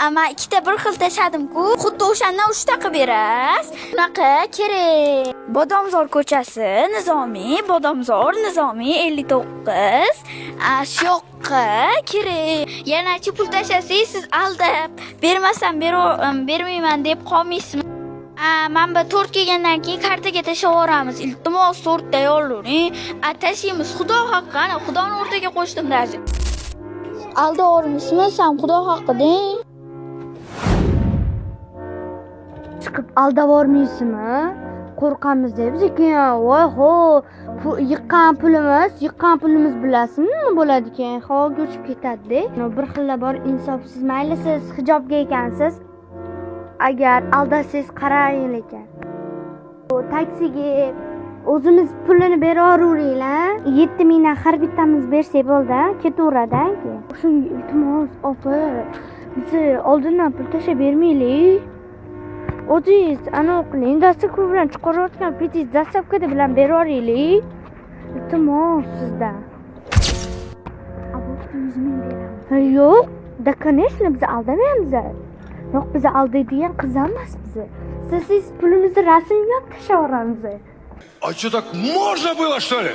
Ama ikkita bir xil tashadim-ku, xuddi o'shandan 3 ta qilib berasiz. Bunaqa kerak. Bodomzor ko'chasi, Nizomiy, Bodomzor, Nizomiy 59. Shu yoqqa kerak. Yanachi pul tashlasangiz siz aldab, bermasam bermayman deb qolmaysizmi? Mana bu 4 kelgandan keyin kartaga tashlab yuboramiz. Iltimos 4 ta yo'llaring. Tashlaymiz. Xudo haqqi, ana Xudoni o'rtaga qo'shdim даже. Alda o'rmismi? Sen Xudo haqqi deng. Chiqib aldab bormaysizmi? Qo'rqamiz deb keyin voy ho, yiqqan pulimiz bilasizmi nima bo'ladi keyin? Havoga uchib ketadi-da. Bir xilla bor insofsiz. Mayli siz hijobga ekansiz. Agar aldasangiz qarang lekin. Bu taksiga o'zimiz pulini beraveringlar. 7000 dan har bittamiz bersak bo'ldi, ketaveradi. Shunga iltimos opa, biz oldindan pul tashlab bermaylik. O'zingiz ana qiling, dastavka bilan chiqarayotgan petingiz dastavkada bilan beraveringlar. Iltimos sizdan. Yo'q, da конечно biz aldamaymiz. Yo'q, biz aldaydigan qiz emas biz. Siz pulimizni rasmlab tashlaveramiz. А что, так можно было, что ли?